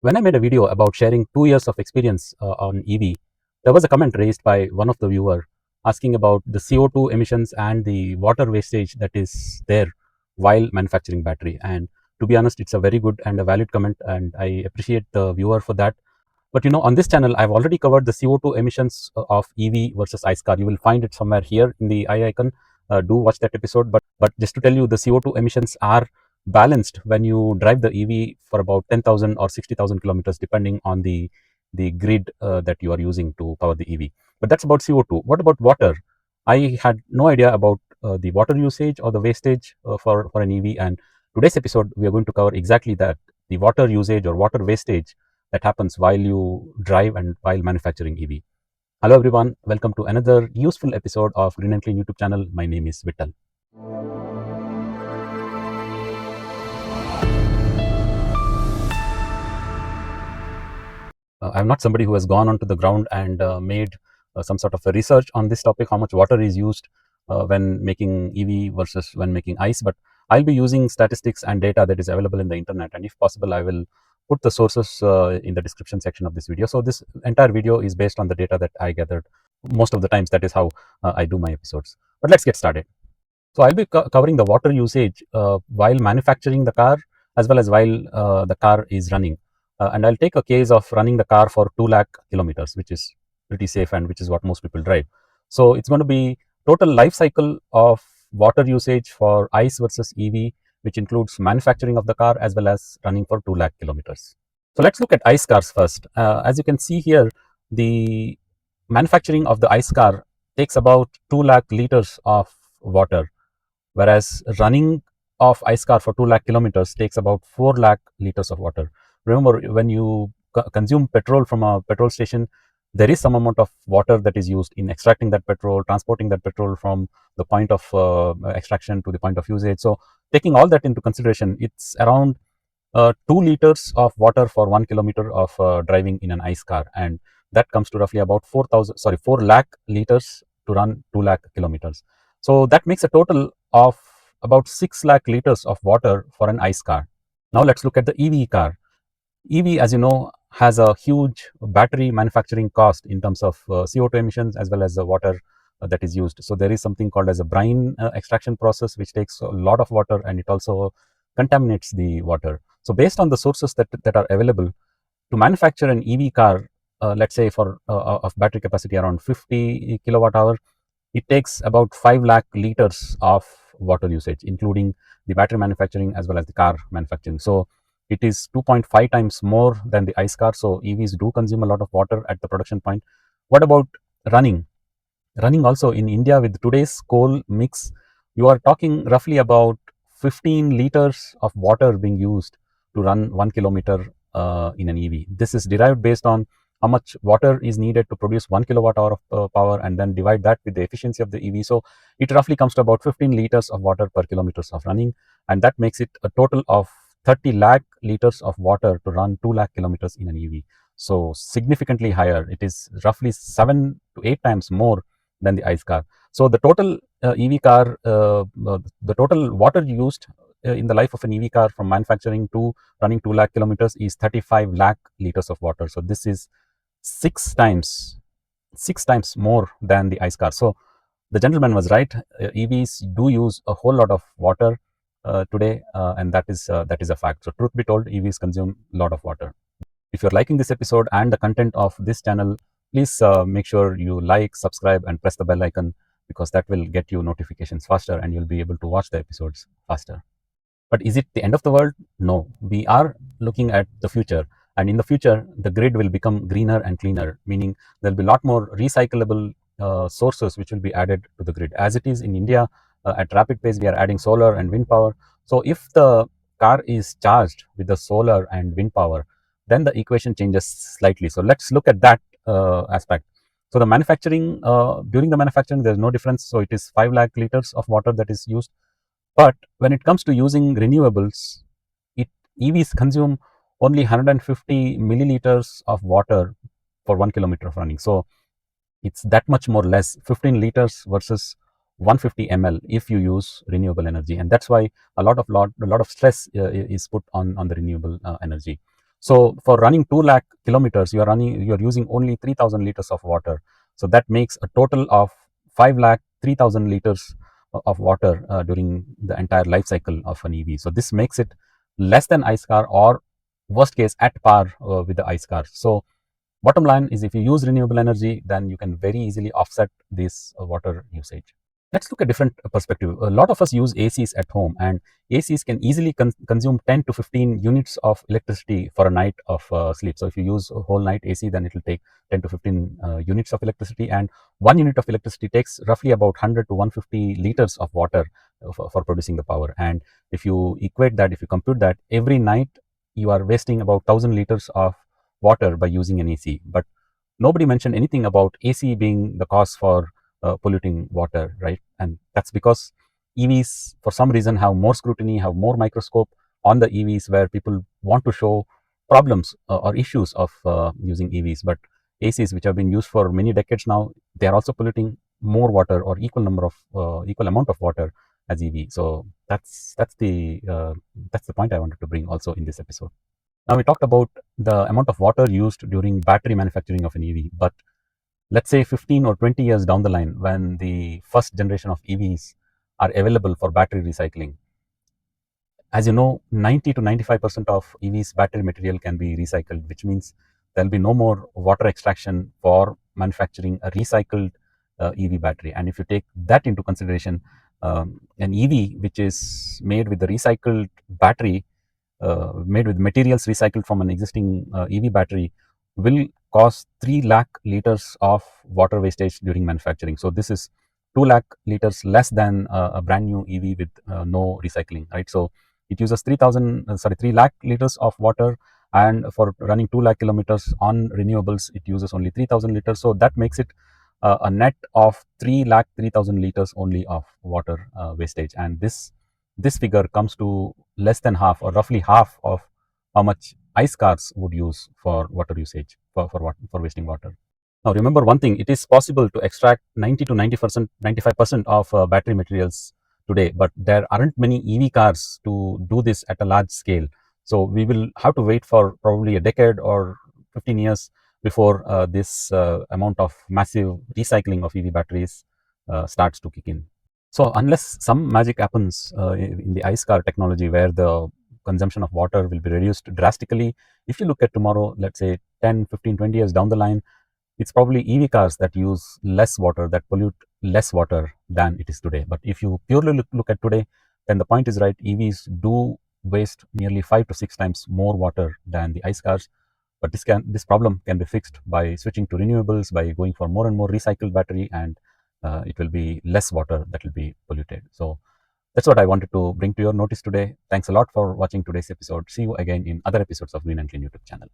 When I made a video about sharing 2 years of experience on EV, there was a comment raised by one of the viewer asking about the CO2 emissions and the water wastage that is there while manufacturing battery. And to be honest, it's a very good and a valid comment, and I appreciate the viewer for that. But on this channel, I've already covered the CO2 emissions of EV versus ICE car. You will find it somewhere here in the I icon. Do watch that episode. But just to tell you, the CO2 emissions are balanced when you drive the EV for about 10,000 or 60,000 kilometers, depending on the grid that you are using to power the EV. But that's about CO2. What about water? I had no idea about the water usage or the wastage for an EV. And today's episode, we are going to cover exactly that, the water usage or water wastage that happens while you drive and while manufacturing EV. Hello everyone, welcome to another useful episode of GreenNClean YouTube channel. My name is Vittal. I'm not somebody who has gone onto the ground and made some sort of a research on this topic, how much water is used when making EV versus when making ICE, but I'll be using statistics and data that is available in the internet, and if possible, I will put the sources in the description section of this video. So this entire video is based on the data that I gathered. Most of the times, that is how I do my episodes. But let's get started. So I'll be covering the water usage while manufacturing the car as well as while the car is running. And I'll take a case of running the car for 2 lakh kilometers, which is pretty safe and which is what most people drive. So it's going to be total life cycle of water usage for ICE versus EV, which includes manufacturing of the car as well as running for 2 lakh kilometers. So let's look at ICE cars first. As you can see here, the manufacturing of the ICE car takes about 2 lakh liters of water, whereas running of ICE car for 2 lakh kilometers takes about 4 lakh liters of water. Remember, when you consume petrol from a petrol station, there is some amount of water that is used in extracting that petrol, transporting that petrol from the point of extraction to the point of usage. So taking all that into consideration, it's around 2 liters of water for 1 kilometer of driving in an ICE car, and that comes to roughly about 4 lakh liters to run 2 lakh kilometers. So that makes a total of about 6 lakh liters of water for an ICE car. Now let's look at the EV car. EV, as you know, has a huge battery manufacturing cost in terms of CO2 emissions as well as the water that is used. So there is something called as a brine extraction process, which takes a lot of water, and it also contaminates the water. So based on the sources that are available to manufacture an EV car, let's say for of battery capacity around 50 kilowatt hour, it takes about 5 lakh liters of water usage, including the battery manufacturing as well as the car manufacturing. So it is 2.5 times more than the ICE car. So EVs do consume a lot of water at the production point. What about running? Running also in India with today's coal mix, you are talking roughly about 15 liters of water being used to run 1 kilometer in an EV. This is derived based on how much water is needed to produce 1 kilowatt hour of power, and then divide that with the efficiency of the EV. So it roughly comes to about 15 liters of water per kilometers of running, and that makes it a total of 30 lakh liters of water to run 2 lakh kilometers in an EV. So significantly higher. It is roughly 7 to 8 times more than the ICE car. So the total EV car, the total water used in the life of an EV car from manufacturing to running 2 lakh kilometers is 35 lakh liters of water. So this is 6 times more than the ICE car. So the gentleman was right. EVs do use a whole lot of water today, and that is a fact. So truth be told, EVs consume a lot of water. If you're liking this episode and the content of this channel, please make sure you like, subscribe, and press the bell icon, because that will get you notifications faster and you'll be able to watch the episodes faster. But is it the end of the world? No. We are looking at the future, and in the future, the grid will become greener and cleaner, meaning there'll be a lot more recyclable sources which will be added to the grid. As it is in India, at rapid pace, we are adding solar and wind power. So if the car is charged with the solar and wind power, then the equation changes slightly. So let's look at that aspect. So the manufacturing, during the manufacturing, there's no difference. So it is 5 lakh liters of water that is used. But when it comes to using renewables, EVs consume only 150 milliliters of water for 1 kilometer of running. So it's that much more less, 15 liters versus 150 ml if you use renewable energy, and that's why a lot of stress is put on the renewable energy. So for running 2 lakh kilometers, you are using only 3,000 liters of water. So that makes a total of 5 lakh 3,000 liters of water during the entire life cycle of an EV. So this makes it less than ICE car, or worst case at par with the ICE cars. So bottom line is, if you use renewable energy, then you can very easily offset this water usage. Let's look at different perspective. A lot of us use ACs at home, and ACs can easily consume 10 to 15 units of electricity for a night of sleep. So if you use a whole night AC, then it will take 10 to 15 units of electricity, and 1 unit of electricity takes roughly about 100 to 150 liters of water for producing the power. And if you equate that, if you compute that, every night you are wasting about 1,000 liters of water by using an AC. But nobody mentioned anything about AC being the cause for polluting water, right? And that's because EVs, for some reason, have more scrutiny, have more microscope on the EVs, where people want to show problems or issues of using EVs. But ACs, which have been used for many decades now, they are also polluting more water, or equal amount of water as EV. So that's the point I wanted to bring also in this episode. Now, we talked about the amount of water used during battery manufacturing of an EV, but let's say 15 or 20 years down the line, when the first generation of EVs are available for battery recycling, as you know, 90 to 95% of EV's battery material can be recycled, which means there'll be no more water extraction for manufacturing a recycled EV battery. And if you take that into consideration, an EV which is made with the recycled battery, made with materials recycled from an existing EV battery, will cause 3 lakh liters of water wastage during manufacturing. So this is 2 lakh liters less than a brand new EV with no recycling, right? So it uses 3 lakh liters of water, and for running 2 lakh kilometers on renewables, it uses only 3,000 liters. So that makes it a net of 3 lakh 3,000 liters only of water wastage. And this figure comes to less than half, or roughly half, of how much ICE cars would use for water usage, for wasting water. Now, remember one thing: it is possible to extract 90 to 90%, 95% of battery materials today, but there aren't many EV cars to do this at a large scale. So we will have to wait for probably a decade or 15 years before this amount of massive recycling of EV batteries starts to kick in. So unless some magic happens in the ICE car technology, where the consumption of water will be reduced drastically, if you look at tomorrow, let's say 10, 15, 20 years down the line, it's probably EV cars that use less water, that pollute less water than it is today. But if you purely look at today, then the point is right: EVs do waste nearly 5 to 6 times more water than the ICE cars. But this problem can be fixed by switching to renewables, by going for more and more recycled battery, and it will be less water that will be polluted. So that's what I wanted to bring to your notice today. Thanks a lot for watching today's episode. See you again in other episodes of GreenNClean YouTube channel.